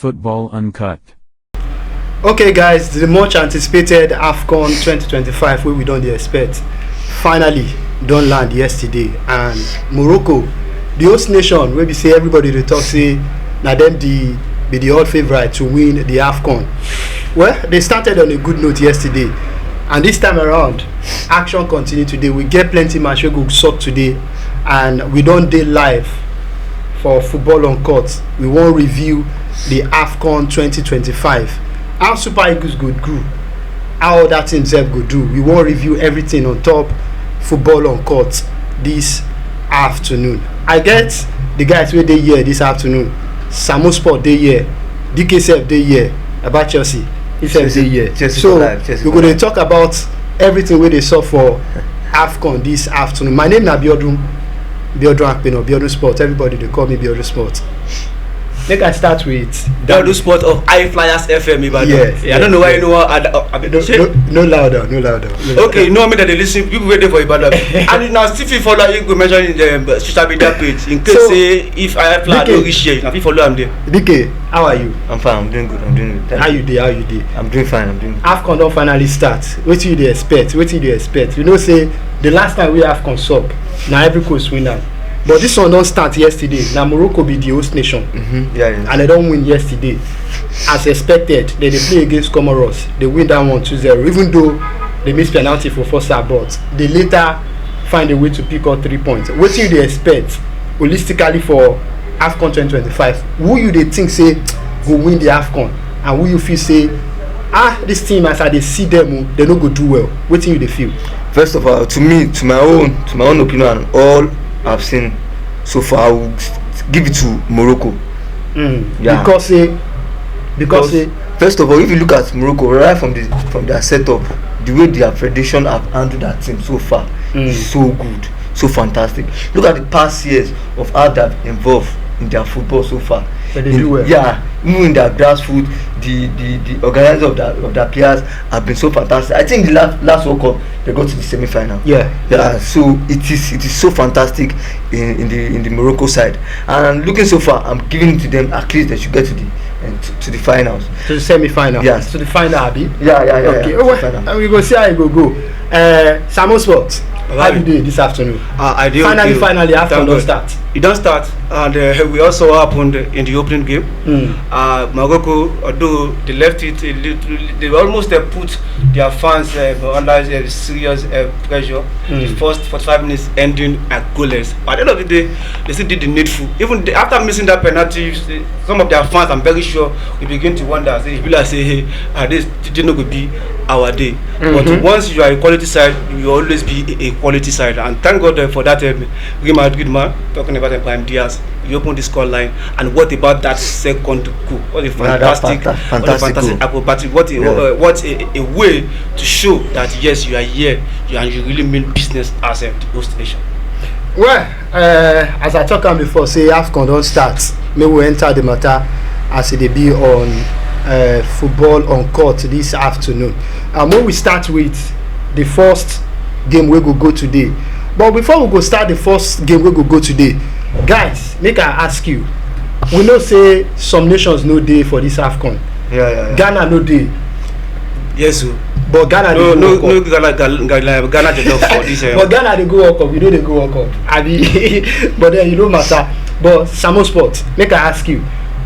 Football Uncut. Okay guys, the much anticipated Afcon 2025 wey we don dey expect finally don land yesterday, and Morocco, the host nation wey be say everybody dey talk say na dem be the odd favourite to win the Afcon. Well, they started on a good note yesterday, and this time around action continue today. We get plenty match wey go sup today, and we don dey live for Football Uncut. We wan review the Afcon 2025. How Super Eagles go do, how other teams sef go do. We wan review everything on top Football Uncut this afternoon. I get the guys wey dey here this afternoon. Samo Sport dey here, DK sef dey here, about Chelsea he sef dey here. So we go dey talk about everything wey dey sup for Afcon this afternoon. My name na Biodun Akpeno, Biodun Sport. Everybody dey call me Biodun Sport. Make I start with Biodun Sport of High Flyers FM. Yes, I don't know why you know what. No louder. Okay, you know me that they listen. People waiting for Ibadan. And now still follow you go mention in the social media page in case say if I Flyer don't reach here, if you follow them there. DK, how are you? I'm fine. I'm doing good. How you dey? I'm doing fine. Afcon don finally start. Wetin you dey expect? You know say the last time we Afcon sup, na every coast win am. But this one don't start yesterday. Now Morocco be the host nation, and they don't win yesterday. As expected, they play against Comoros. They win that one 2-0. Even though they missed penalty for first half, but they later find a way to pick up 3 points. What do you expect holistically for Afcon 2025? Who you they think say go win the Afcon, and who you feel say this team as I they see them they no go do well? What do you they feel? First of all, to my own opinion, all I've seen so far, I will give it to Morocco. Because first of all, if you look at Morocco, right from their setup, the way their federation have handled that team so far is so good, so fantastic. Look at the past years of how they've involved in their football so far. But they do well. Yeah, even in their grassroots, the organizers of their players have been so fantastic. I think the last World Cup they got to the semi-final. Yeah. So it is so fantastic in the Morocco side. And looking so far, I'm giving it to them. At least they should get to the finals. To the semi-final. Yes. To the final, Abi. Yeah. Okay. And we go see how it go. Samo Sports. How you do this afternoon? I do. Finally, Afcon don't start. It don't start, and we also happened in the opening game. Morocco, although they left it, they almost put their fans under serious pressure. The first 45 minutes ending at goalless. But at the end of the day, they still did the needful. Even after missing that penalty, some of their fans, I'm very sure, we begin to wonder. Say, hey, this did not be our day. But once you are a quality side, you will always be a quality side. And thank God for that. Real Madrid man talking about Prime Diaz. He opened the score line, and what about that second goal? What a fantastic acrobatic! What a way to show that yes, you are here, you really mean business as a host nation. Well, as I talked about before, say Afcon don't start. May we enter the matter as it be on Football Uncut this afternoon. When we start with the first game we go today. But before we go start the first game we go today, guys, make I ask you. We know say some nations no day for this Afcon. Yeah. Ghana no day. Yes, sir. But Ghana no Ghana dey love for this. But Ghana they go World Cup. We know they go World Cup. But then you know matter. But Samo Sport, make I ask you.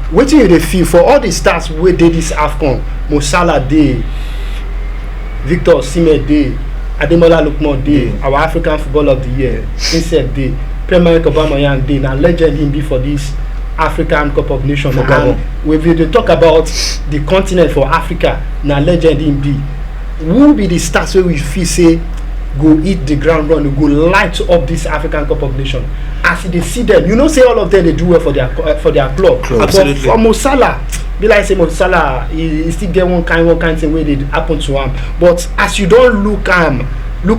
What do you feel for all the stars wey dey this Afcon? Salah dey, Victor Osimhen dey, Ademola Lookman dey, our African Footballer of the Year, Insect dey, Premier Aubameyang dey, na legend him be for this African Cup of Nations. And when we talk about the continent for Africa, na legend him be. Who be the stars wey we feel say go hit the ground run, go light up this African Cup of Nations? As they see them, you know, say all of them they do well for their club. Absolutely. But for Mo Salah, be like say Mo Salah, he still get one kind thing where they happen to him. But as you don't look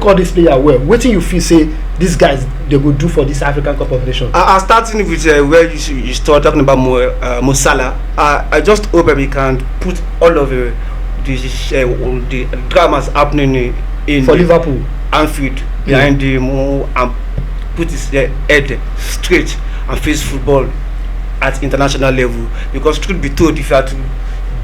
all this player well, what do you feel say these guys they go do for this African Cup of Nations? Starting with where you start talking about Mo Salah, I just hope that we can put all of the dramas happening in for Liverpool, Anfield behind him and put his head straight and face football at international level. Because truth be told, if you are to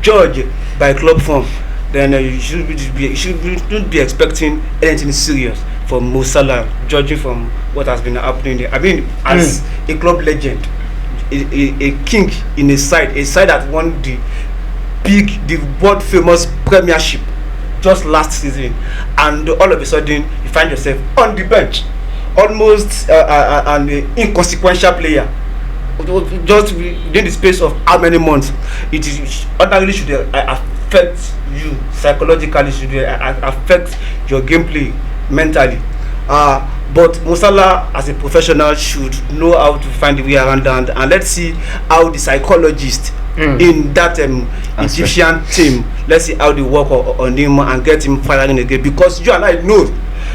judge by club form, then you shouldn't be expecting anything serious from Mo Salah, judging from what has been happening there. I mean, as a club legend, a king in a side that won the world famous Premiership just last season, and all of a sudden you find yourself on the bench, almost an inconsequential player. Just within the space of how many months, it is ordinarily should affect you psychologically, should affect your gameplay mentally. But Mo Salah, as a professional, should know how to find the way around that. And let's see how the psychologists in that Egyptian team, let's see how they work on him and get him firing again. Because you and I know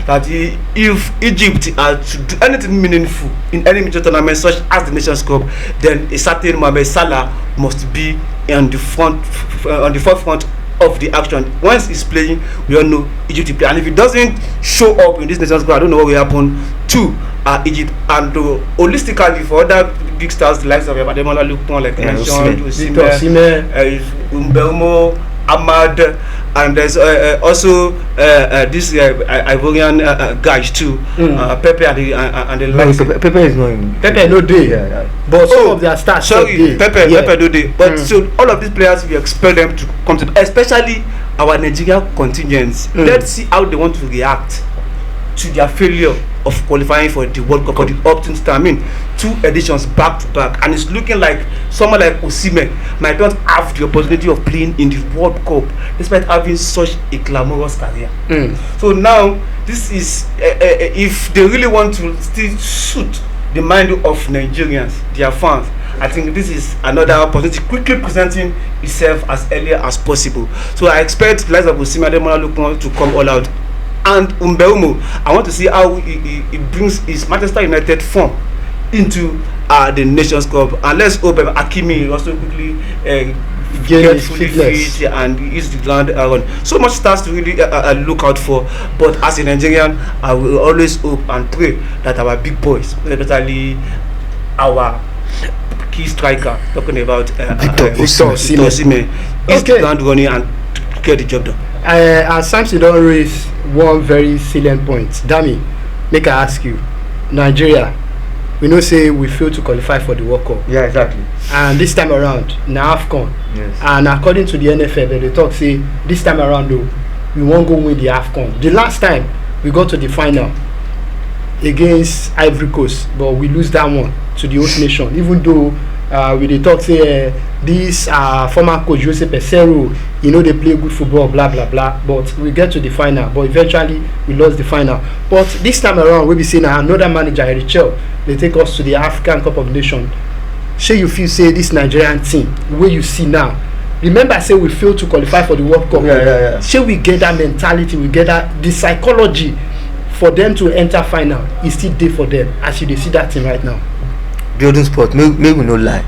that if Egypt are to do anything meaningful in any major tournament such as the Nations Cup, then a certain Mohamed Salah must be on the forefront of the action. Once he's playing, we all know Egypt will play, and if he doesn't show up in this Nations Cup, I don't know what will happen to Egypt. And holistically, for other big stars, the likes of Ademola Lookman, like mentioned, Osimhen, Mbeumo, Ahmad, and there's also this Ivorian guys too, Pepe and the likes. Pepe is not in. Pepe no day, but some of their stars. Sorry, Pepe no day. But so all of these players, we expect them to come to, especially our Nigerian contingents. Let's see how they want to react to their failure of qualifying for the World Cup or the opt-in start. I mean, 2 editions back to back, and it's looking like someone like Osimhen might not have the opportunity of playing in the World Cup despite having such a glamorous career. So now this is if they really want to still suit the mind of Nigerians, their fans, I think this is another opportunity quickly presenting itself as early as possible. So I expect the likes of Osimhen to come all out. And Mbeumo, I want to see how he brings his Manchester United form into the Nations Cup. And let's hope Hakimi also quickly get fully fit and use the ground around. So much stars to really look out for. But as a Nigerian, I will always hope and pray that our big boys, especially our key striker, talking about Victor Osimhen, is the ground running and get the job done. As Samson don't raise one very salient point, Dami, make I ask you, Nigeria, we know say we failed to qualify for the World Cup. Yeah, exactly. And this time around, now Afcon. Yes. And according to the NFL, they talk say this time around though, we won't go win the Afcon. The last time we got to the final against Ivory Coast, but we lose that one to the host nation. Even though we dey talk say this former coach Jose Peseiro, you know, they play good football, blah blah blah, but we get to the final, but eventually we lost the final. But this time around, we be seeing another manager, Richel, they take us to the African Cup of Nations. Shey you feel say this Nigerian team, where you see now, remember I say we failed to qualify for the World Cup. Shey we get that mentality, we get that the psychology for them to enter final is still there for them as you dey see that team right now. Building sport, make we no lie.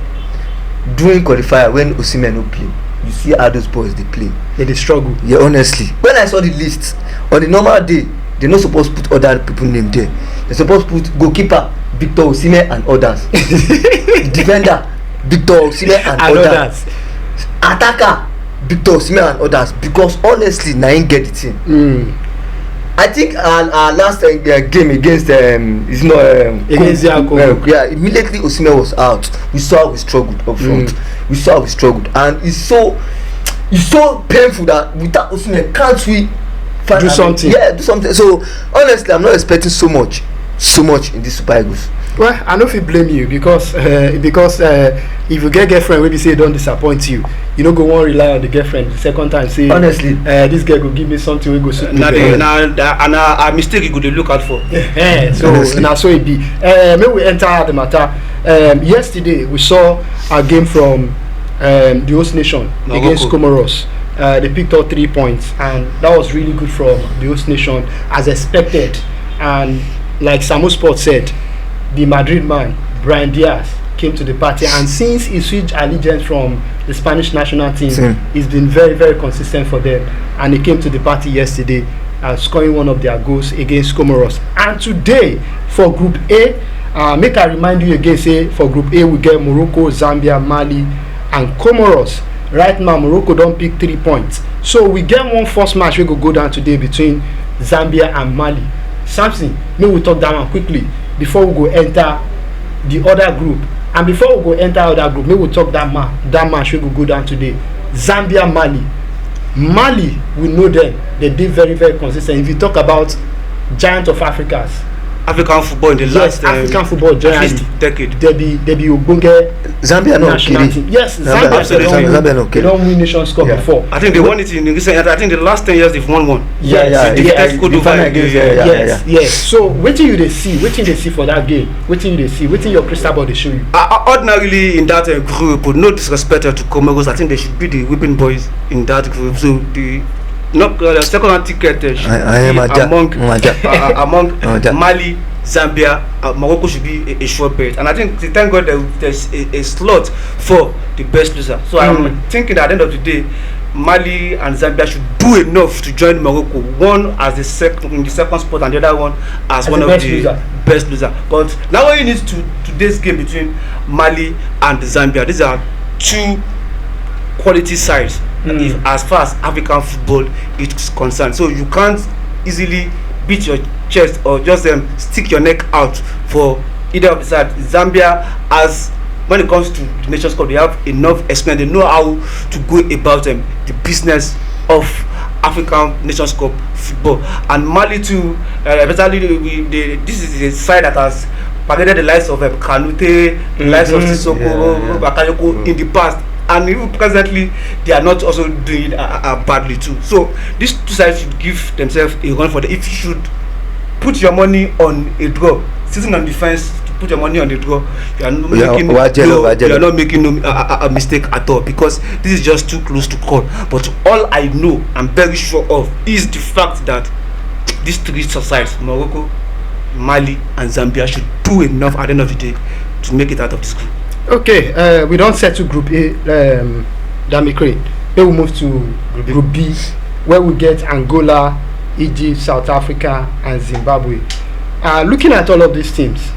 During qualifier when Osimhen no play, you see how those boys they play. They struggle. Yeah, honestly. When I saw the list on the normal day, they not supposed to put other people name there. They supposed to put goalkeeper Victor Osimhen and others. Defender Victor Osimhen and others. Attacker Victor Osimhen and others. Because honestly, na him get the team. I think our last game against against Congo. Immediately Osimhen was out. We saw how we struggled up front. We saw how we struggled, and it's so painful that without Osimhen, can't we do something? Yeah, do something. So honestly, I'm not expecting so much in this Super Eagles. Well, I know if you blame you because if you get girlfriend, maybe say don't disappoint you, you don't go one rely on the girlfriend the second time. Say honestly, this girl go give me something we go suit me. A mistake you go to look out for. So now so it be. May we enter the matter. Yesterday we saw a game from the host nation Morocco against Comoros. They picked up 3 points, and that was really good from the host nation as expected. And like Samo Sport said, the Madrid man, Brian Diaz, came to the party, and since he switched allegiance from the Spanish national team, he's been very, very consistent for them. And he came to the party yesterday, scoring one of their goals against Comoros. And today, for Group A, Make I remind you again, say for Group A we get Morocco, Zambia, Mali, and Comoros. Right now Morocco don't pick 3 points. So we get one first match we go down today between Zambia and Mali. Something, may we talk that one quickly before we go enter the other group. And before we go enter other group, may we talk that match we go down today. Zambia, Mali, we know them. They did very, very consistent. If you talk about giant of Africa's African football in the last African football generally decade. They be Obonge Zambia no national team. Yes, Zambia they don't win Nations Cup before. I think they won it in recent. I think the last 10 years they've won one. Yes. So wetin you dey see for that game? Wetin you dey see? Wetin your crystal ball dey show you? Ordinarily in that group, no disrespect to Comoros, I think they should be the whipping boys in that group. So the second ticket among Mali, Zambia, Morocco should be a sure bet. And I think thank God there's a slot for the best loser. So I'm thinking that at the end of the day, Mali and Zambia should do enough to join Morocco, one as the second spot and the other one as one of the best loser. But now what you need to today's game between Mali and Zambia, these are two quality sides if, as far as African football is concerned. So you can't easily beat your chest or just stick your neck out for either of the sides. Zambia, as when it comes to the Nations Cup, they have enough experience. They know how to go about the business of African Nations Cup football. And Mali too, especially this is a side that has paraded the likes of Kanute, the likes of Sissoko, Bakayoko in the past. And even presently, they are not also doing badly too. So these two sides should give themselves a run for the. If you should put your money on a draw, sitting on defense to put your money on the draw, you are not making a mistake at all, because this is just too close to call. But all I know, I'm very sure of, is the fact that these three sides, Morocco, Mali, and Zambia, should do enough at the end of the day to make it out of this group. Okay, we don't settle Group A, Damikre. Then we move to Group B, where we get Angola, Egypt, South Africa, and Zimbabwe. Looking at all of these teams,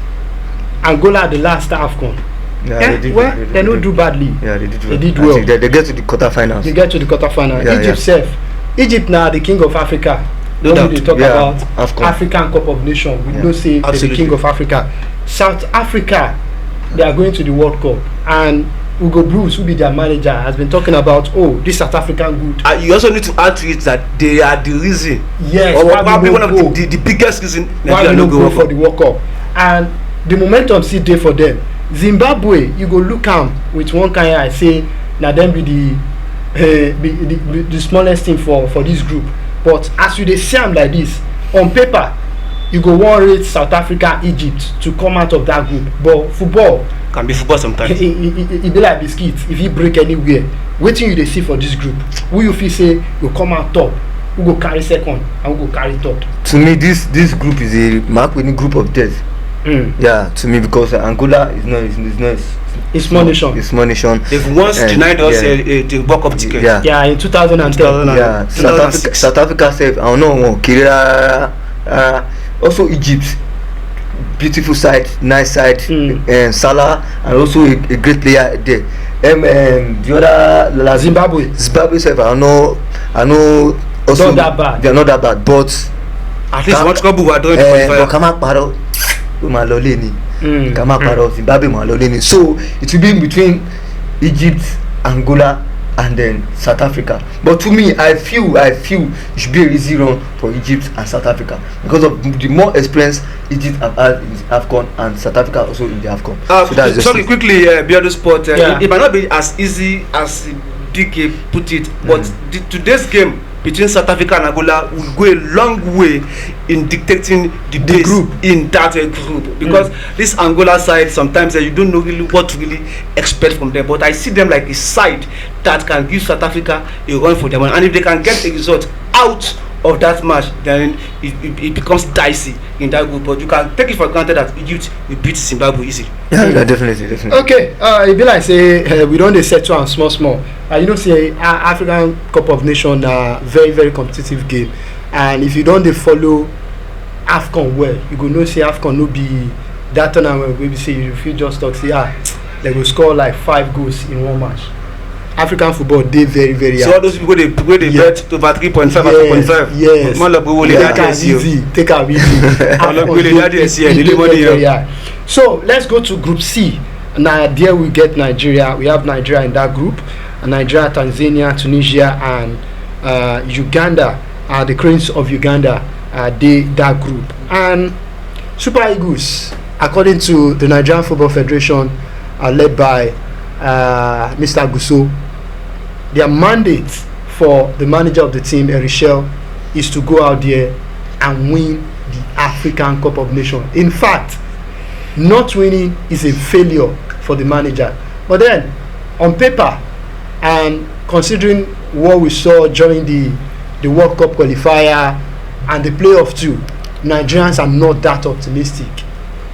Angola the last Afcon. Yeah, they don't do badly. Yeah, they did well. They did well. They get to the quarterfinals. Yeah, Egypt now the king of Africa. When we talk about Afcon. African Cup of Nations, we don't say the king of Africa. South Africa, they are going to the World Cup, and Ugo Bruce, who be their manager, has been talking about, this South African good. You also need to add to it that they are the reason. Yes, or probably one of the biggest reason why we don't go for the World Cup. And the momentum still there for them. Zimbabwe, you go look am with one kind of eye, say now them be the smallest team for this group. But as you dey see am like this, on paper, you go wan rate South Africa, Egypt to come out of that group. But football can be football sometimes. It be like biscuit. If you break anywhere, wetin you dey see for this group? Who you feel say go come out top? Who go carry second and who go carry third? To me, this group is a mark winning group of death. Yeah, to me, because Angola is not. It's small nation. They've once denied us the World Cup ticket. Yeah, in 2010. Yeah, South Africa said, I don't know, also Egypt, beautiful side, nice side, and Salah, and also a great player there. The other Zimbabwe self, I know. Also, not that bad. They are not that bad, but at least one trouble we are doing. Zimbabwe, so it will be between Egypt, Angola, and then South Africa. But to me, I feel it should be a easy run for Egypt and South Africa because of the more experience Egypt have had in Afcon, and South Africa also in the Afcon. So sorry, quickly, beyond the sport, it might not be as easy as DK put it, but today's game between South Africa and Angola will go a long way in dictating the pace group in that group, because this Angola side sometimes you don't know really what to really expect from them, but I see them like a side that can give South Africa a run for them, and if they can get a result out of that match, then it becomes dicey in that group. But you can take it for granted that Egypt will beat Zimbabwe easy. Yeah, definitely. Okay, it be like say we don't dey settle am small. You know, say African Cup of Nations na very, very competitive game, and if you don't dey follow Afcon well, you go know say Afcon no be that tournament we say you fit just talk say they go score like 5 goals in one match. African football dey very very hard. So all those people dey bet over 3.5 and 2.5. Yes. Take am easy. So let's go to Group C. Now there we get Nigeria. We have Nigeria in that group. Nigeria, Tanzania, Tunisia, and Uganda. The Cranes of Uganda they that group. And Super Eagles, according to the Nigerian Football Federation, led by Mr. Gusso, their mandate for the manager of the team, Erichel, is to go out there and win the African Cup of Nations. In fact, not winning is a failure for the manager. But then, on paper, and considering what we saw during the World Cup qualifier and the playoff too, Nigerians are not that optimistic.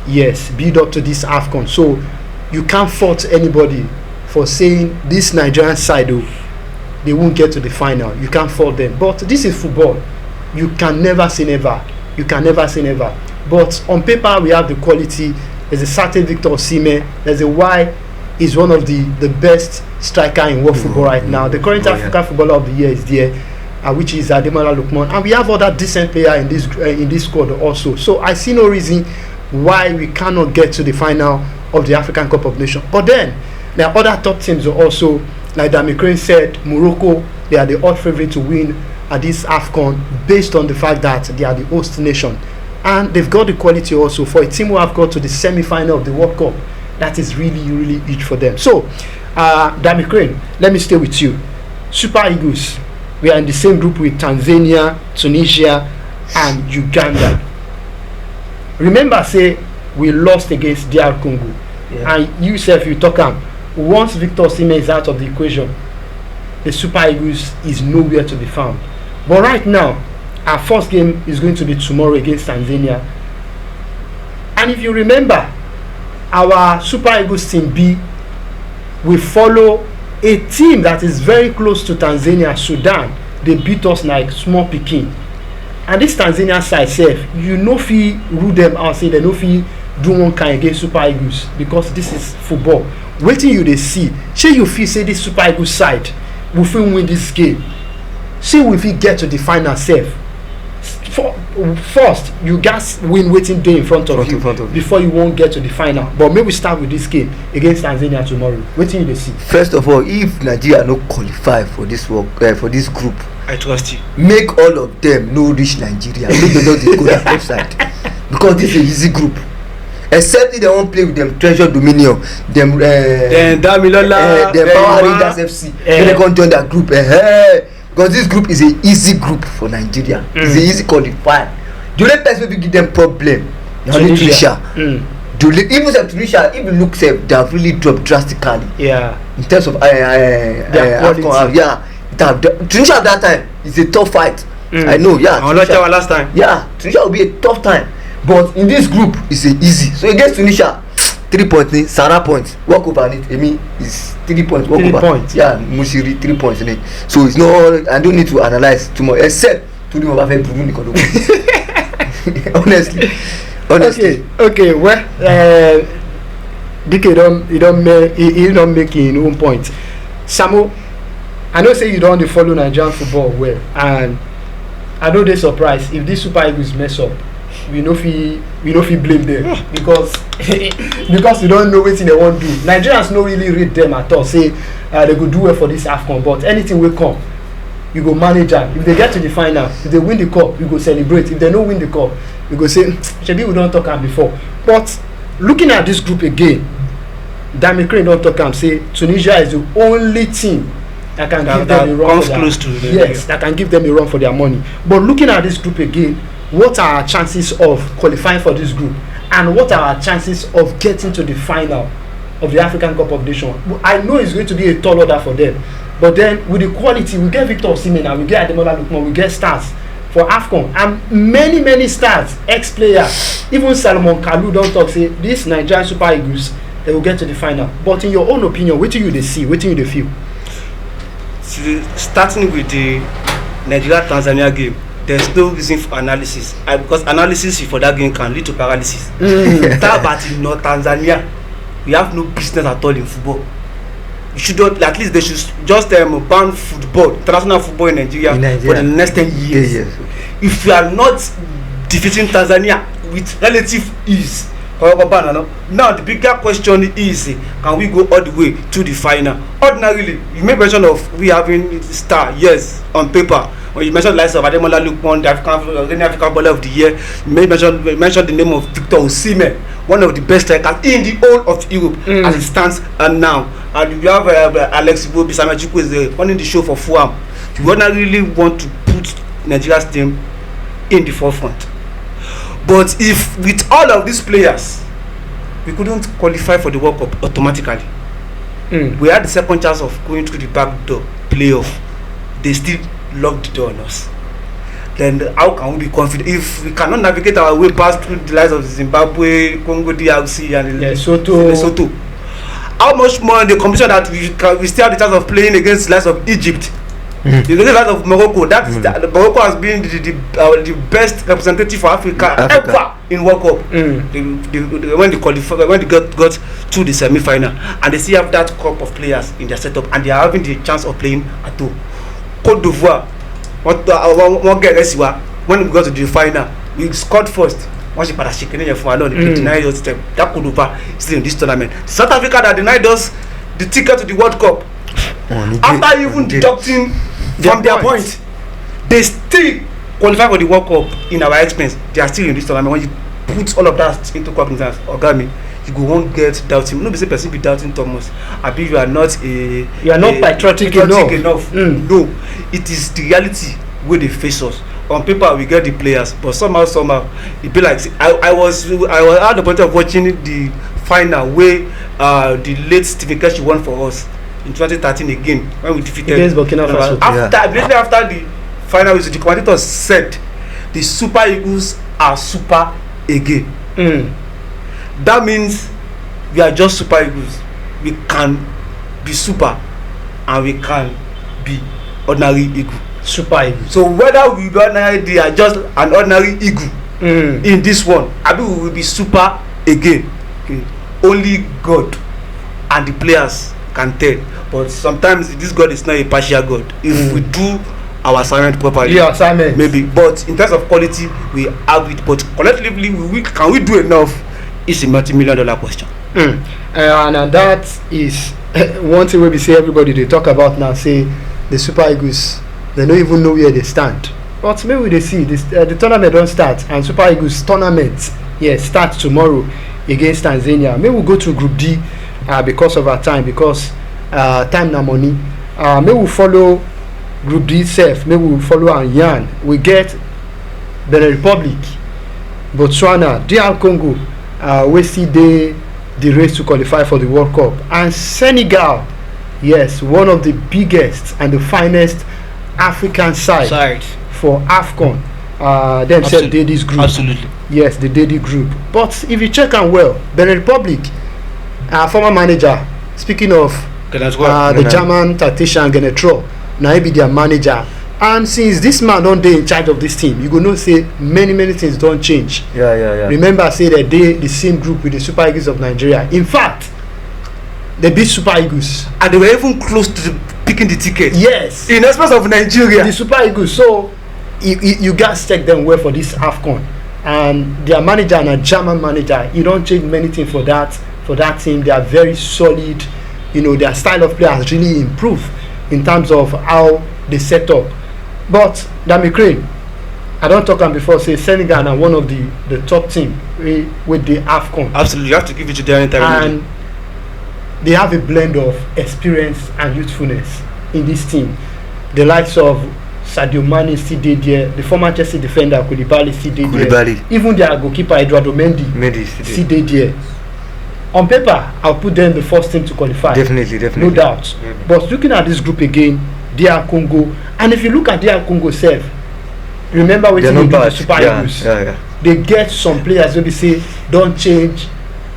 Yes, build up to this Afcon. So you can't fault anybody for saying this Nigerian side, they won't get to the final. You can't fault them. But this is football. You can never say never. You can never say never. But on paper, we have the quality. There's a certain Victor Osimhen. There's a why is one of the best striker in world football right now. The current African Footballer of the Year is there, which is Ademola Lookman. And we have other decent players in this squad also. So I see no reason why we cannot get to the final of the African Cup of Nations. But then, there are other top teams also, like Dami Crane said, Morocco, they are the odd favorite to win at this Afcon based on the fact that they are the host nation. And they've got the quality also for a team who have got to the semi-final of the World Cup. That is really, really huge for them. So, Dami Crane, let me stay with you. Super Eagles, we are in the same group with Tanzania, Tunisia, and Uganda. Remember, say, we lost against DR Congo. Yeah. And you self, you talk once Victor Osimhen is out of the equation, the Super Eagles is nowhere to be found. But right now, our first game is going to be tomorrow against Tanzania. And if you remember, our Super Eagles team B will follow a team that is very close to Tanzania, Sudan. They beat us like small pikin. And this Tanzania side self, you know if you rule them out, say they no fit do one kind against Super Eagles because this is football. Waiting you they see, shey you feel say this Super Eagles side will fit win this game. See if we get to the final self. First, you guys win waiting day in front of you before you won't get to the final. But maybe we start with this game against Tanzania tomorrow. Waiting you they see. First of all, if Nigeria no qualify for this work for this group, I trust you. Make all of them no reach Nigeria. Make them not go that website because this is an easy group. Except if they won't play with them Treasure Dominion, them Damilola, them Power Rangers FC. They can't join that group. Because this group is an easy group for Nigeria. It's an easy qualifier. The only person will give them problem. Tunisia. Even Tunisia, if you look safe, they have really dropped drastically. Yeah. In terms of Afcon, Tunisia at that time is a tough fight. I know. Yeah. Tunisia last time. Yeah. Tunisia will be a tough time. But in this group, it's easy. So against Tunisia, 3 points, Salah points. Walk over it. I mean, it's 3 points. Walk 3 over. points. Yeah, Mushiri 3 points in it. So it's no. I don't need to analyze too much. Except to do over Burundi. Honestly. Okay. Well, DK don't make his own point. Samo, I know say you don't follow Nigerian football well, and I know they surprised if this Super Eagles mess up. We no fit blame them because you don't know what they want to do. Nigerians no really read them at all. Say they go do well for this Afcon, but anything will come, you go manage them. If they get to the final, if they win the cup, you go celebrate. If they don't win the cup, you go say, "Shebi we don't talk am before." But looking at this group again, Dami Crane don't talk am say Tunisia is the only team that can give them a run for their that can give them a run for their money. But looking at this group again, what are our chances of qualifying for this group, and what are our chances of getting to the final of the African Cup of Nations? I know it's going to be a tall order for them, but then with the quality, we get Victor Osimhen and we get Ademola Lookman, we get stars for Afcon, and many stars, ex-players. Even Salomon Kalou don't talk say this Nigerian Super Eagles they will get to the final. But in your own opinion, what do you they see? What do you they feel? Starting with the Nigeria Tanzania game, there's no reason for analysis. Because analysis for that game can lead to paralysis. That but in North Tanzania, we have no business at all in football. You should not, at least they should just ban football, international football in Nigeria for the next 10 years. Yes. If you are not defeating Tanzania with relative ease, now the bigger question is, can we go all the way to the final? Ordinarily, you make mention of we having star, yes, on paper. When you mentioned the likes of Ademola Lookman, the African Baller of the Year, you mentioned the name of Victor Osimhen, one of the best strikers in the whole of Europe as it stands now. And you have Alex Iwobi, Samuel Chukwu is running the show for Fulham. You ordinarily want to put Nigeria's team in the forefront. But if with all of these players, we couldn't qualify for the World Cup automatically, we had the second chance of going through the back door playoff. They still locked the door on us. Then how can we be confident if we cannot navigate our way past through the likes of Zimbabwe, Congo, DRC, and Lesotho? How much more in the competition that we still have the chance of playing against the likes of Egypt? The likes of Morocco. Morocco has been the best representative for Africa ever in World Cup. When they got to the semi-final, and they still have that crop of players in their setup, and they are having the chance of playing at home. Côte d'Ivoire, when we got to the final, we scored first. Once you pass shaking your final, they denied us. That Côte d'Ivoire is still in this tournament. South Africa that denied us the ticket to the World Cup. After even deducting from their point, they still qualify for the World Cup in our expense. They are still in this tournament. When you put all of that into cognizance, Ogami, you go won't get doubting. No, be say person be doubting Thomas. I believe you are not patriotic enough. No, it is the reality where they face us. On paper we get the players, but somehow it be like I was at the point of watching the final where the late Stephen Keshi won for us in 2013 again when we defeated against Burkina Faso. After the final, the commentators said the Super Eagles are super again. That means we are just Super Eagles. We can be super and we can be ordinary eagle. Super eagle. So whether we are just an ordinary eagle in this one, I mean we will be super again. Only God and the players can tell. But sometimes this God is not a partial God. If we do our assignment properly, maybe. But in terms of quality, we have it. But collectively, can we do enough? It's a multi-million-dollar question. And that is one thing we say everybody they talk about now. Say the Super Eagles, they don't even know where they stand. But maybe they see this the tournament don't start, and Super Eagles tournament starts tomorrow against Tanzania. Maybe we'll go to Group D because of our time, because time na money. Maybe we'll follow Group D itself. Maybe we'll follow Anyan. We get Benin Republic, Botswana, DR Congo. We see the race to qualify for the World Cup, and Senegal, yes, one of the biggest and the finest African side for Afcon. Them said they this group. Absolutely. Yes, they did the group. But if you check them well, Benin Republic, former manager, speaking of the German tactician Genetro, now he be their manager. And since this man don't dey in charge of this team, you go know say many things don't change. Yeah. Remember, say that they the same group with the Super Eagles of Nigeria. In fact, they beat Super Eagles, and they were even close to picking the ticket. Yes, in expense of Nigeria, the Super Eagles. So you guys check them well for this Afcon, and their manager and a German manager. You don't change many things for that team. They are very solid. You know, their style of play has really improved in terms of how they set up. But Dami Crane, I don't talk on before, say Senegal are one of the top team with the Afcon. Absolutely, you have to give it to them anytime. And they have a blend of experience and youthfulness in this team. The likes of Sadio Mane still there, the former Chelsea defender Koulibaly still there, even their goalkeeper Eduardo Mendy still there. On paper, I'll put them the first team to qualify. Definitely. No doubt. But looking at this group again, DR Congo, and if you look at DR Congo self, remember what they do the Super Eagles. They get some players where they say don't change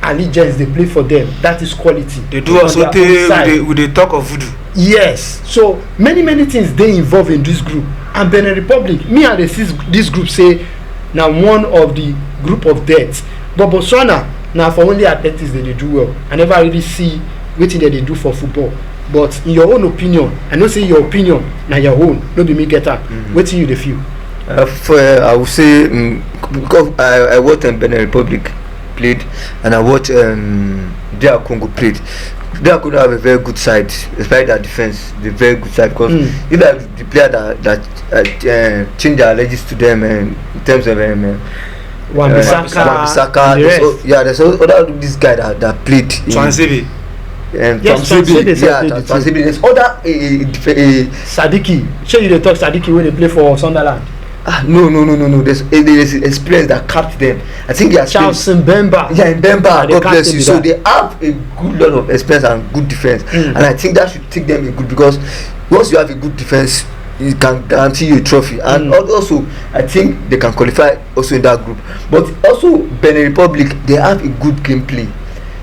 allegiance, they play for them. That is quality. They do also with the talk of voodoo. Yes. So many things they involve in this group. and Benin Republic, me and this group say now one of the group of death. But Botswana now for only athletics they do well. I never really see wetin they do for football. But in your own opinion, I know say your opinion now your own, no be me get am. Wetin you dey feel? I would say because I watched Benin Republic played and I watched DR Congo played. DR Congo have a very good side, especially their defense. The very good side because if like the player that change their allegiance to them in terms of Wan-Bissaka, there's other this guy that played Transebe. Transebe. There's other Sadiki. Sure you dey talk Sadiki when they play for Sunderland. No. There's experience that capped them. I think they are Charles Mbemba. Yeah, Mbemba. God bless you. So they have a good lot of experience and good defense, and I think that should take them a good because once you have a good defense, it can guarantee you a trophy. And also, I think they can qualify also in that group. But also, Benin Republic, they have a good gameplay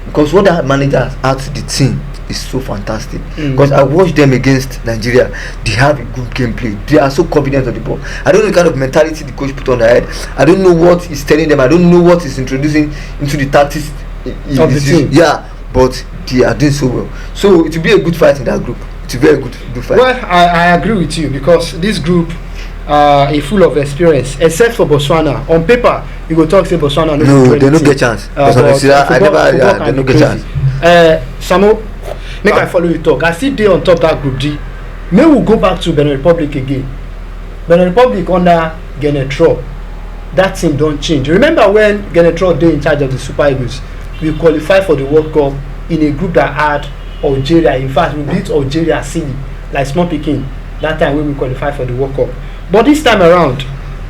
because what that manager has added to the team is so fantastic. Because I watched them against Nigeria, they have a good gameplay. They are so confident on the ball. I don't know the kind of mentality the coach put on their head. I don't know what he's telling them. I don't know what he's introducing into the tactics of the team. Yeah, but they are doing so well. So it will be a good fight in that group. It's a very good fight. Well, I agree with you because this group is full of experience, except for Botswana. On paper, you go talk say Botswana no, they don't get chance. They don't get chance. Samo, make I follow you talk. I still dey on top that group D. May we go back to Benin Republic again. Benin Republic under Genetro, that team don't change. Remember when Genetro dey in charge of the Super Eagles, we qualified for the World Cup in a group that had Algeria. In fact, we beat Algeria silly, like small pikin, that time when we qualified for the World Cup. But this time around,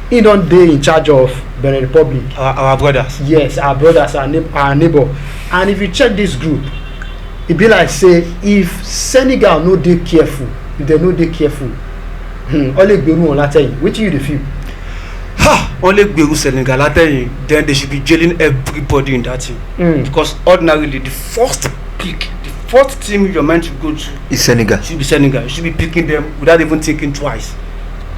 he don't dey in charge of Benin Republic. Our brothers. Yes, our brothers, our neighbor. And if you check this group, it be like say if Senegal no dey careful, if they no dey careful, only Gberu on Latin, wetin you dey feel? Only Gberu Senegal Latin, then they should be jailing everybody in that team. Because ordinarily the first pick, the first team you're meant to go to is Senegal. Should be Senegal. You should be picking them without even thinking twice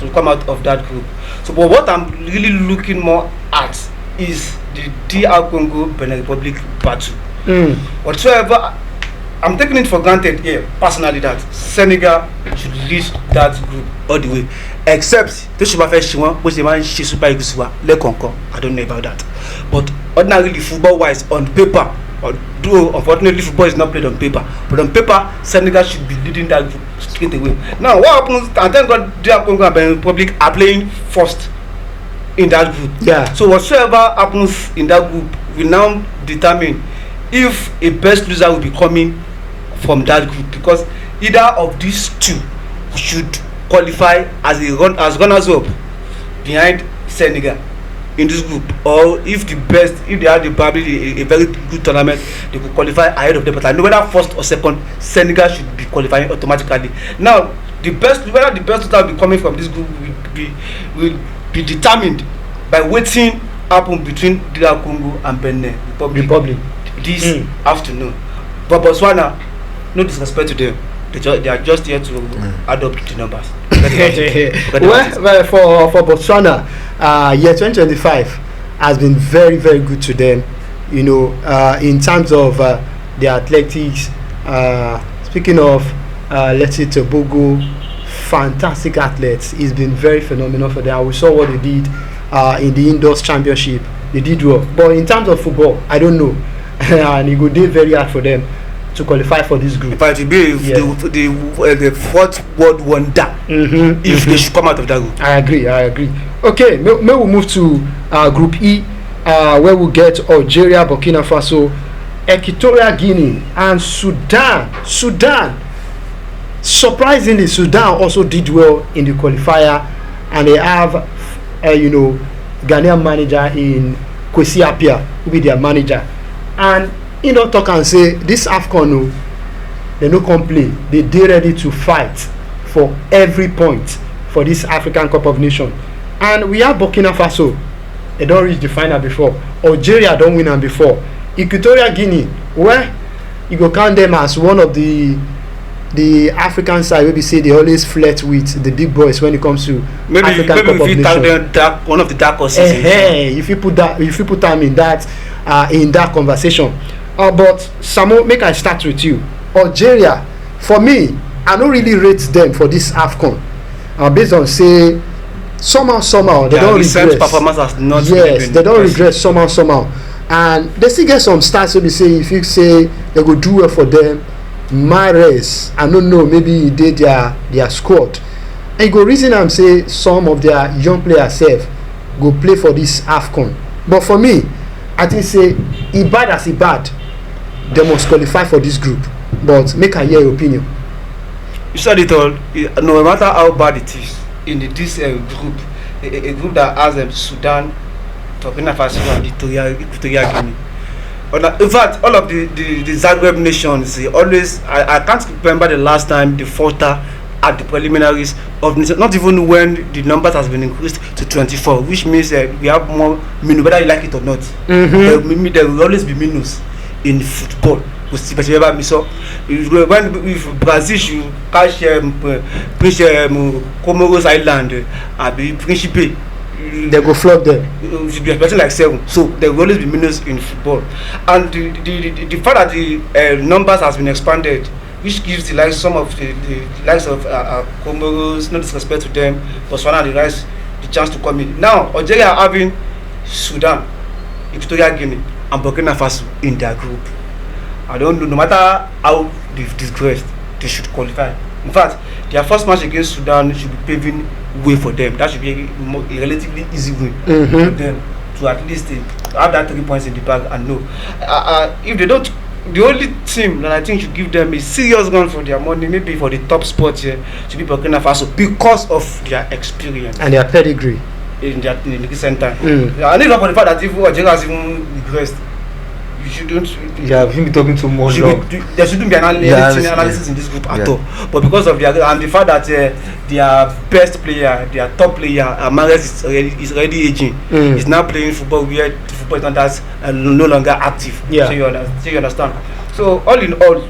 to come out of that group. So, but what I'm really looking more at is the DR Congo Benin Republic battle. Whatsoever, I'm taking it for granted here personally that Senegal should lead that group all the way, except the Super First one, which the man she Super Eagles Le Congo. I don't know about that, but ordinarily football wise on paper, although unfortunately football is not played on paper, but on paper Senegal should be leading that group straight away. Now what happens? And thank God DR Congo and Benin Republic are playing first in that group. Yeah. So whatsoever happens in that group will now determine if a best loser will be coming from that group, because either of these two should qualify as runners up behind Senegal in this group, or if they have probably a very good tournament, they could qualify ahead of them. But I know whether first or second, Senegal should be qualifying automatically. Now whether the best total will be coming from this group will be determined by waiting happen between DR Congo and Benin Republic this afternoon. But Botswana, no disrespect to them, they are just here to add up the numbers. Well, for Botswana, year 2025 has been very, very good to them. You know, in terms of the athletics. Speaking of, let's say Tobago, fantastic athletes. It's been very phenomenal for them. We saw what they did in the indoors championship. They did well, but in terms of football, I don't know. And it would be very hard for them to qualify for this group. In fact, it will be the fourth world wonder if they should come out of that group. I agree. Okay, may we move to Group E, where we get Algeria, Burkina Faso, Equatorial Guinea, and Sudan. Surprisingly, Sudan also did well in the qualifier, and they have, Ghanaian manager in Kwesi Appiah, who be their manager. And talk and say this Afcon, they no complain. They ready to fight for every point for this African Cup of Nations. And we have Burkina Faso. They don't reach the final before. Algeria don't win them before. Equatorial Guinea, where you go count them as one of the the African side, we say they always flirt with the big boys when it comes to African Cup of Nations. One of the dark horses. If you put them in that conversation. But Samo, make I start with you. Algeria, for me, I don't really rate them for this Afcon. Based on say somehow they don't regress. Performance has not yes, they don't regress somehow. And they still get some stats. So they say if you say they go do well for them, Mahrez, I don't know, maybe he did their squad. And you go reason I'm say some of their young players self go play for this Afcon. But for me, I think say bad as bad, they must qualify for this group. But make I hear your opinion. You said it all. No matter how bad it is in this group, a group that has Sudan, Burkina Faso, and Equatorial Guinea. In fact, all of the Zagreb nations always. I can't remember the last time they falter at the preliminaries of not even when the numbers has been increased to 24, which means we have more minus, whether you like it or not. There will always be minus in football. When if Brazil should catch Comoros Island, Principe, they go flog them. It should be expecting like 7. So there will always be minus in football. And the fact that the numbers has been expanded, which gives the likes some of the likes of Comoros, no disrespect to them, Botswana the chance to come in. Now Algeria are having Sudan, Equatorial Guinea, and Burkina Faso in their group. I don't know, no matter how they've disgraced, they should qualify. In fact, their first match against Sudan should be paving way for them. That should be a relatively easy win for them to at least have that 3 points in the bag and know. If they don't, the only team that I think should give them a serious run for their money, maybe for the top spot here, should be Burkina Faso because of their experience and their pedigree in the recent time. And it's not for the fact that if Algeria has even regressed, you shouldn't. Yeah, we shouldn't be talking too much. There shouldn't be analysis in this group at all. But because of the fact that their best player, their top player, Mahrez is already aging. He's now playing football where the football standards are no longer active. Yeah. So you understand. So all in all,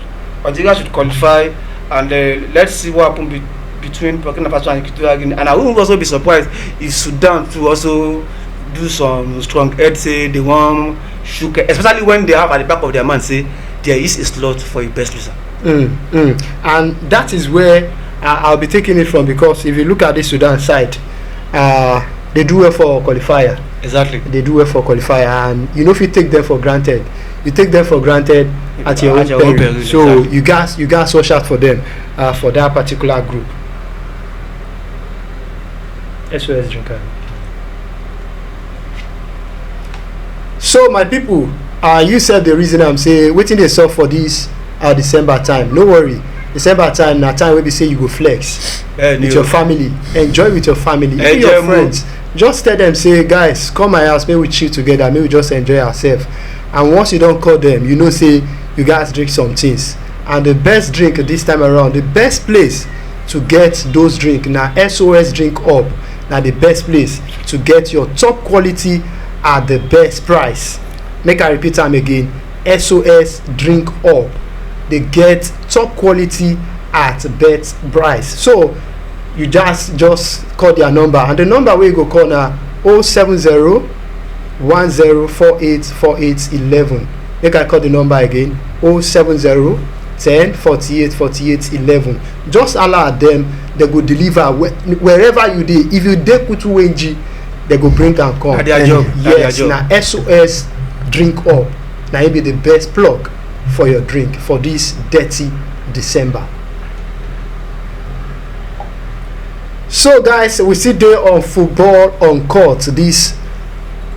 Algeria should qualify, and let's see what happens between Burkina Faso and Equatorial Guinea. And I wouldn't also be surprised if Sudan to also do some strong head, say they want shook, especially when they have at the back of their mind say there is a slot for a best loser. And that is where I'll be taking it from, because if you look at the Sudan side, they do well for qualifier. Exactly. They do well for qualifier, and you know if you take them for granted, you take them for granted at your own peril. So exactly. you guys watch out for them for that particular group. SOS drinker. So my people, you said the reason I'm saying waiting they saw for this December time. No worry, December time na time where we say you go flex with your family, enjoy with your family, even your friends. Just tell them, say guys, come my house, maybe we chill together, maybe we just enjoy ourselves. And once you don't call them, you know, say you guys drink some things. And the best drink this time around, the best place to get those drinks now, SOS Drink Up. Now the best place to get your top quality at the best price. Make I repeat them again. SOS Drink Up. They get top quality at best price. So you just call their number, and the number where you go call now 070 10484811. Make I call the number again 070 10 48 48 11. Just allow them, they go deliver wherever you dey. If you dey Kutu Wenji, they go bring and come. Their job. Yes, now SOS Drink Up. Now it be the best plug for your drink for this dirty December. So guys, we sit there on Football Uncut this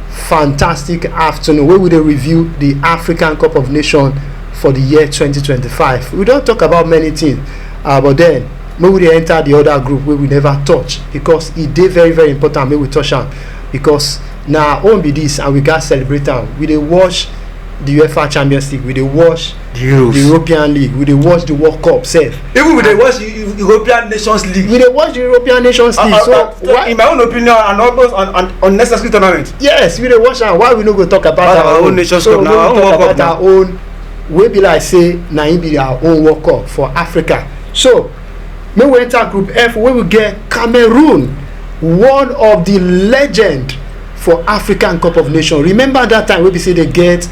fantastic afternoon where we will review the African Cup of Nations for the year 2025. We don't talk about many things, but then maybe we enter the other group where we never touch, because it is very very important. Maybe we touch on, because now won't be this, and we got celebrate them. We dey watch the UEFA Champions League, we dey watch the European League, we dey watch the World Cup safe. Even we dey watch the European Nations League. We dey watch the European Nations League. So why, in my own opinion, and almost an unnecessary tournament. Yes, we dey watch am. Why we no go talk about our own Nations Cup now? So we talk about our own. We be like say na it be our own World Cup for Africa So may we enter Group F, where we get Cameroon, one of the legend for African Cup of Nations. Remember that time wey be say they get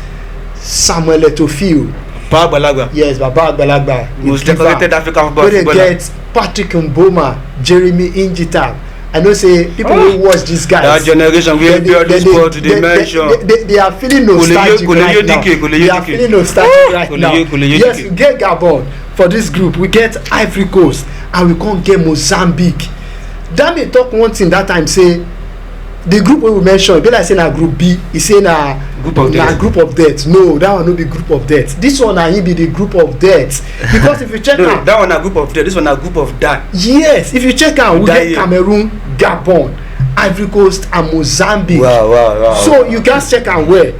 Samuel Eto'o. Baba Agbalagba. Yes, Baba Agbalagba. Most decorated African football. Where they get Patrick Mboma, Jeremy Injita. I know say people who watch these guys. That generation we be all this sport they mention. They are feeling nostalgic right now. They are feeling nostalgic right now. Yes, we get Gabon for this group. We get Ivory Coast and we can't get Mozambique. That may talk one thing that time say the group wey we mention be like say na group B, e say na group of death. No, that one no be group of death. This one na him be the group of death. Because if you check no, am, that one na group of death, this one na group of die. Yes, if you check am, we get Cameroon, Gabon, Ivory Coast and Mozambique. Wow. So you gats check am well.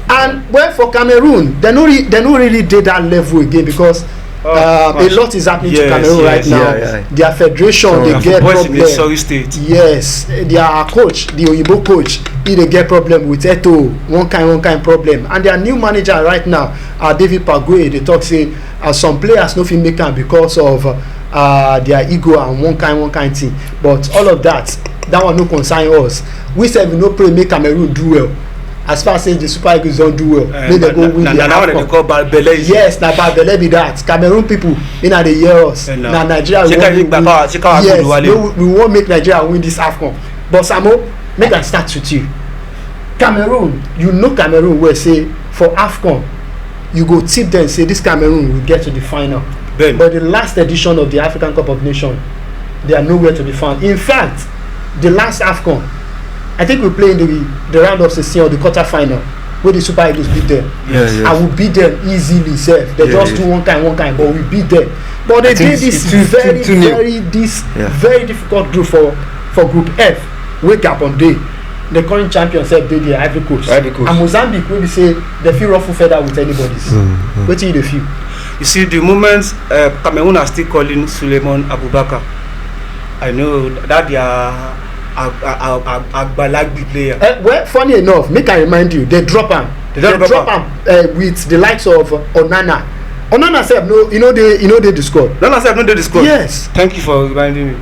And well, for Cameroon, they no really dey that level again because a lot is happening to Cameroon right now. Their federation they get problem. Yes, their coach, the Oyibo coach, he dey get problem with Eto'o, one kind problem. And their new manager right now, David Pagwe, they talk say some players no fit make am because of their ego and one kind thing. But all of that one no concern us. We say we no pray make Cameroon do well. As far as the Super Eagles don't do well, make they go win the Afcon. Yes, na bad belle be that. Cameroon people, they na dey hear us. Na Nigeria we won't make Nigeria win this Afcon. But Samo, make I start with you. Cameroon, you know Cameroon will say for Afcon, you go tip them say this Cameroon will get to the final. But the last edition of the African Cup of Nations, they are nowhere to be found. In fact, the last Afcon, I think we play in the round of 16 or the quarter final where the Super Eagles beat them. Yes. I will beat them easily, sef. They just do one kind, but we beat them. But they did this very difficult group for Group F. Wake up on day. The current champion said they the Ivory Coast. And Mozambique will be say they feel ruffle feather with anybody's. What do you feel? You see, the moment Cameroon are still calling Suleiman Abubakar, I know that they are Agbalagbi player. Well, funny enough, make I remind you, they drop him. They drop him with the likes of Onana. Onana said no, they discord. Onana said no, they discord. Yes. Thank you for reminding me.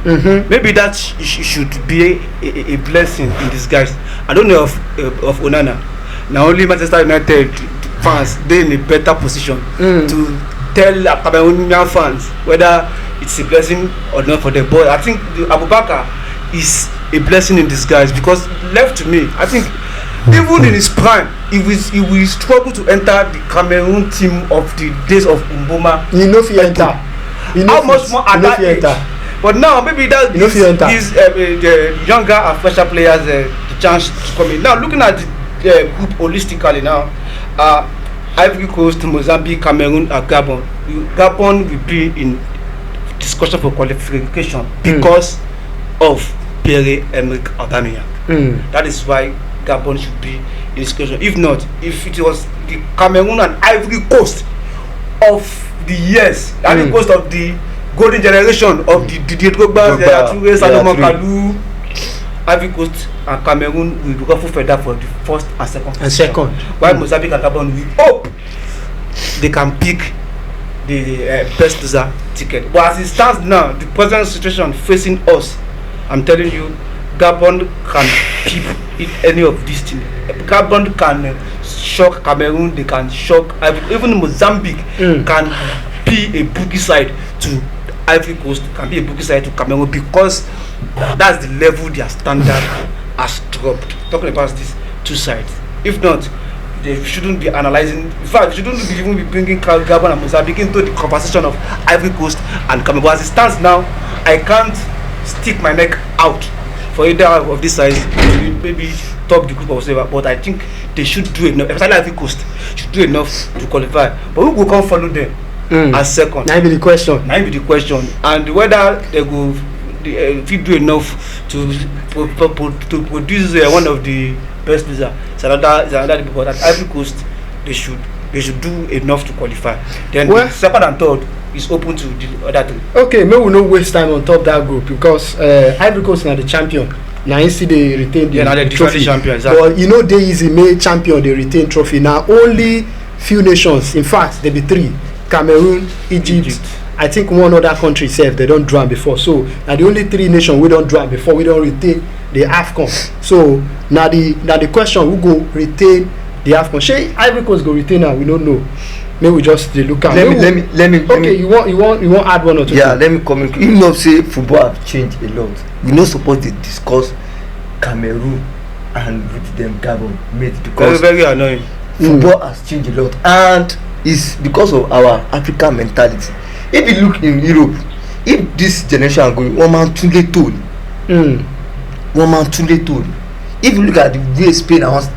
Maybe that should be a blessing in disguise. I don't know of Onana. Now only Manchester United fans they in a better position to tell Cameroonian fans whether it's a blessing or not for them. But I think Abubakar is a blessing in disguise because left to me, I think even in his prime, he will struggle to enter the Cameroon team of the days of Mboma. He no fit enter. How much more at that age? But now maybe that gives the younger and fresher players the chance to come in. Now looking at the group holistically now, Ivory Coast, Mozambique, Cameroon, and Gabon. Gabon will be in discussion for qualification because of Pierre-Emerick Aubameyang. That is why Gabon should be in discussion. If not, if it was the Cameroon and Ivory Coast of the years, Ivory Coast of the golden generation of the Didier Drogba, Salomon Kalou, Ivory Coast and Cameroon will be ruffle feather for the first and second. While Mozambique and Gabon will hope they can pick the best loser ticket. But as it stands now, the present situation facing us, I'm telling you, Gabon can keep any of these things. Gabon can shock Cameroon, they can shock even Mozambique can be a boogie side to Ivory Coast, can be a boogie side to Cameroon because that's the level their standard has dropped. Talking about these two sides. If not, they shouldn't be analyzing. In fact, they shouldn't even be bringing Gabon and Mozambique into the conversation of Ivory Coast and Cameroon. But as it stands now, I can't stick my neck out for either of these sides to maybe top the group or whatever. But I think they should do enough. Especially Ivory Coast should do enough to qualify. But who will come follow them as second? That be the question. And whether they go if you do enough to produce one of the best losers, it's another but at Ivory Coast they should do enough to qualify. Then the second and third is open to the other three. Okay, may we no waste time on top that group because Ivory Coast na the champion. Now you see they retain the trophy. Champion, exactly. But you know they easy make champion they retain trophy. Now only few nations, in fact there be three: Cameroon, Egypt I think one other country sef they don do am before, so na the only 3 nations wey don do am before we don retain the Afcon. So na the question, who go retain the Afcon? Shey Ivory Coast go retain am? We no know. May we just dey look am. Let me. Okay, you want add one or two? Yeah, let me comment. You know, say football have changed a lot. We no suppose dey discuss Cameroon and with them Gabon, mate, because very annoying. Football has changed a lot, and it's because of our African mentality. If you look in Europe, if this generation are going, one man Tunde Tone. If you look at the way Spain I was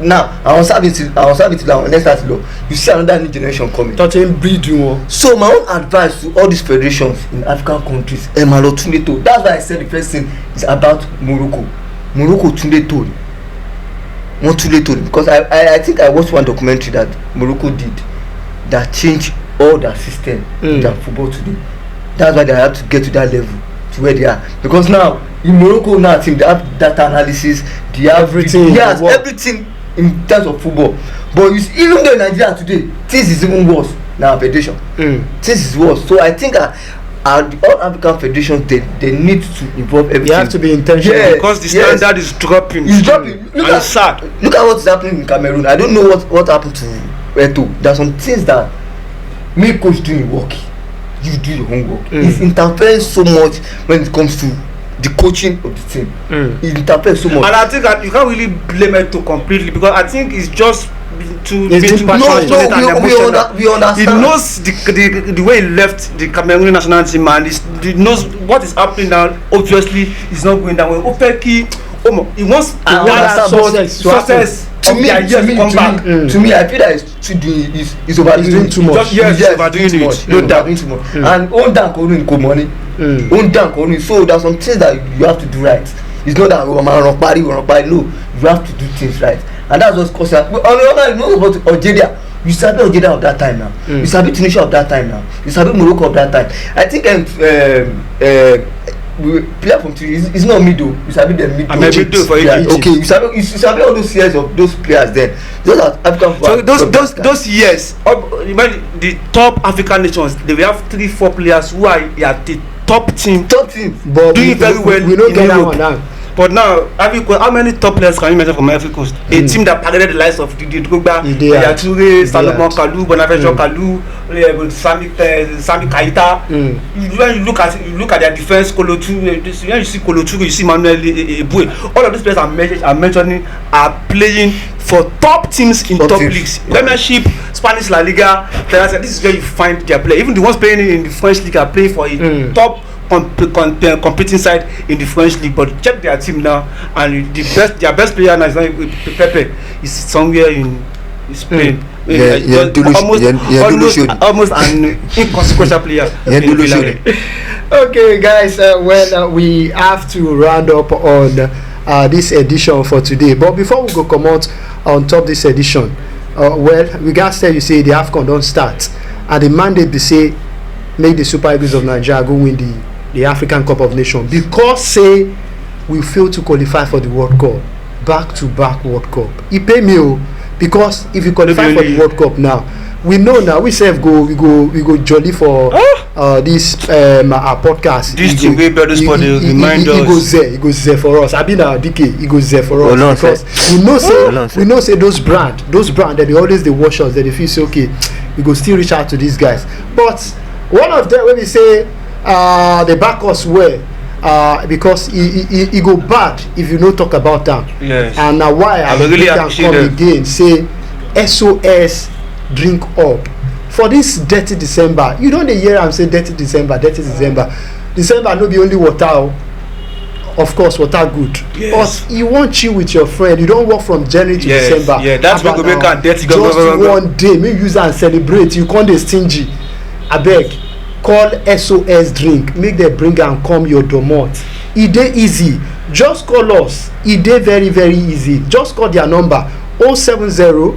have it now, next start law, you see another new generation coming. Breed you. So my own advice to all these federations in African countries, Emalo Tunde Tone. That's why I said the first thing is about Morocco. Tunde Tone. More Tunde Tone, because I think I watched one documentary that Morocco did that changed all their system in their football today. That's why they have to get to that level, to where they are. Because now in Morocco now team they have data analysis, they have everything. Yes, everything in terms of football. But you see, even though in Nigeria today, things is even worse now. Federation, things is worse. So I think all African federations they need to involve everything. You have to be intentional. Yeah, because the standard is dropping. It's dropping. Look at what's happening in Cameroon. I don't know what happened to Eto. There are some things that make coach do your work. You do your homework. It's interfering so much when it comes to the coaching of the team. It interferes so much. And I think that you can't really blame Eto completely, because I think it's just too passionate and emotional. We understand. He knows the way he left the Cameroon national team, and he knows what is happening now. Obviously, he's not going that way. He wants success. To me, I feel that he's overdoing too much. He's overdoing it. No doubt, too much. And own down money. So there's some things that you have to do right. It's not that no, you have to do things right, and that's what's causing. On the other hand, you know about Algeria. You sabi Algeria of that time now. You sabi Tunisia of that time now. You sabi Morocco of that time. I think player from Tunisia is not middle. You sabi them middle. I'm middle for Egypt. Okay, you sabi all those years of those players then. Those are African. So those years, the top African nations, they will have 3-4 players who are at the top team, but doing very well. We don't in get that Europe. one now. But now, how many top players can you mention from Ivory Coast? A team that paraded the likes of Didier Drogba, Yaya Toure, Salomon Kalou, Bonaventure Kalou, Sami Kaita. When you look at their defense, Kolotu, when you see Kolotu, you see Manuel Eboué. All of these players I'm mentioning are playing for top teams in top leagues. Premiership, Spanish La Liga. This is where you find their play. Even the ones playing in the French league are playing for a top competing side in the French league. But check their team now, and their best player now is not Pepe. Is somewhere in Spain. Almost an inconsequential player. Okay, guys. We have to round up on this edition for today. But before we go come out on top this edition, we got to tell you, say the Afcon don't start, and the mandate they say make the Super Eagles of Nigeria go win the African Cup of Nations, because say we fail to qualify for the World Cup, back-to-back World Cup. It pay me because if you qualify for the World Cup now, we know now we go jolly for this our podcast. This thing we better for the reminder. It goes there for us. I been DK. It goes there for us because we know say those brand that they always they watch us, that they feel say okay, we go still reach out to these guys. But one of them when we say they back us well. Because it go bad if you no talk about them. Yes. And now why I really can come again say SOS drink up for this dirty December. You don't hear I'm saying dirty December. December no be only water. Of course, water good. Yes. But you want chill with your friend. You don't work from January to December. Yeah, that's what go make a dirty. Just one day, maybe use and celebrate. You can't be stingy. I beg. Call SOS drink, make them bring and come your domot. E dey easy, just call us. E dey very very easy. Just call their number 070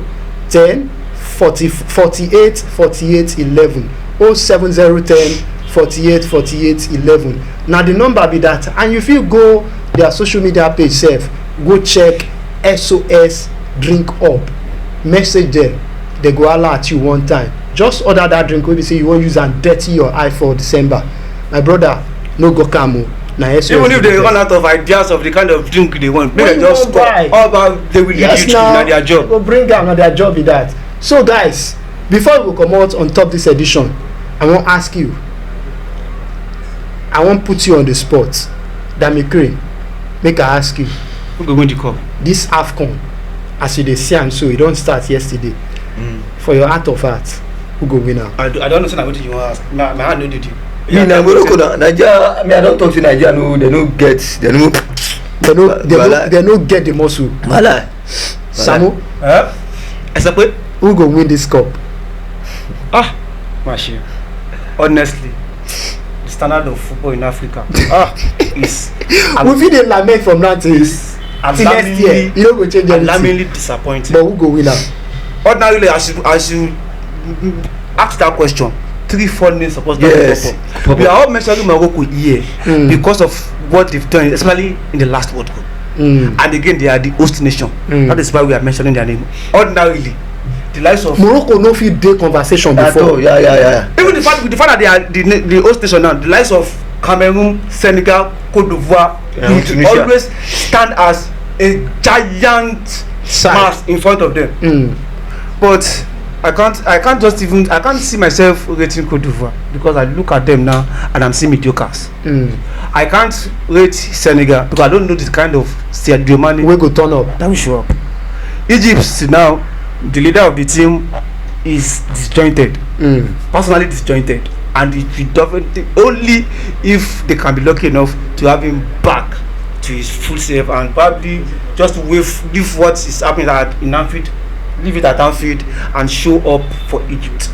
10 40 48 48 11 070 10 48 48 11. Now the number be that, and if you go their social media page sef, go check SOS drink up, message them, they go alert you one time. just order that drink wey be say you wan use am dirty your eye for December. My brother, no go calm o. Na SOS. Even if they run out of ideas of the kind of drink they want, make dem just stop. All about they will lead you to na their job. Go bring am, na their job be that. So guys, before we comot on top this edition, I wan ask you. I wan put you on the spot. Dami Crane, make I ask you. Who go win the cup? This Afcon, as you dey see am so, e don start yesterday. For your heart of heart, who go win am? I don't understand wetin you wan ask. My hand no dey deep. Me na Morocco na Nigeria. I don't talk to Nigeria. No, they no get. They no get the muscle. Mala. Samu. Who go win this cup? Mashi. Honestly, the standard of football in Africa is. We fit dey lament from now till next year. You no go change anything. Alarmingly disappointing. But who go win am? Ordinarily, as you ask that question, 3-4 names supposed to pop up. We are all mentioning Morocco here because of what they've done, especially in the last World Cup. And again, they are the host nation. That is why we are mentioning their name. Ordinarily, the likes of Morocco no fit dey conversation before. Yeah. Even the fact that they are the host nation now, the likes of Cameroon, Senegal, Cote d'Ivoire, will always stand as a giant mass in front of them. But I can't see myself rating Cote d'Ivoire because I look at them now and I'm seeing mediocres. I can't rate Senegal because I don't know the kind of Sadio Mane we go turn up. That will show up. Egypt now, the leader of the team is disjointed, personally disjointed, and it will definitely only if they can be lucky enough to have him back to his full self and probably just leave what is happening in Anfield. Leave it at Anfield and show up for Egypt.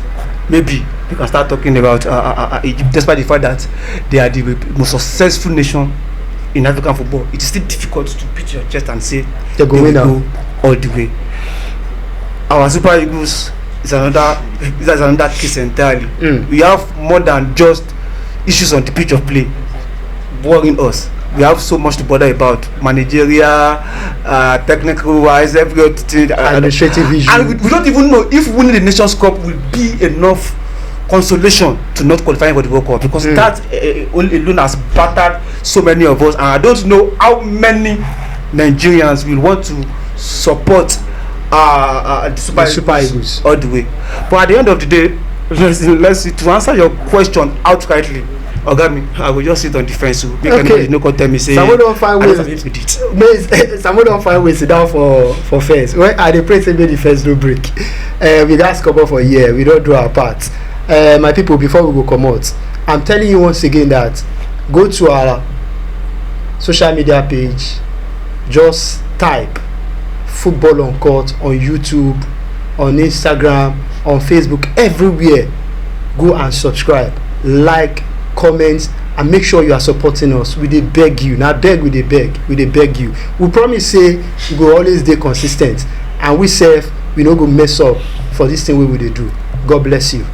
Maybe we can start talking about Egypt, despite the fact that they are the most successful nation in African football. It is still difficult to beat your chest and say they will go all the way. Our Super Eagles is another case entirely. We have more than just issues on the pitch of play worrying us. We have so much to bother about managerial, technical wise, everything, administrative issues, and we don't even know if winning the Nations Cup will be enough consolation to not qualifying for the World Cup because that alone has battered so many of us, and I don't know how many Nigerians will want to support the Super Eagles all the way. But at the end of the day, let's see, to answer your question outrightly, Ogami, I will just sit on the fence. Make anybody no come tell me say someone don't find ways. Someone don't find ways sit down for fence. When I dey pray say make the fence no break. We gats come up for a year. We don't do our part. My people, before we go come out, I'm telling you once again that go to our social media page. Just type Football Uncut on YouTube, on Instagram, on Facebook, everywhere. Go and subscribe, like, comment, and make sure you are supporting us. We dey beg you. Now beg, we dey beg you. We promise say we go always dey consistent, and we sef we no go mess up for this thing wey we dey do. God bless you.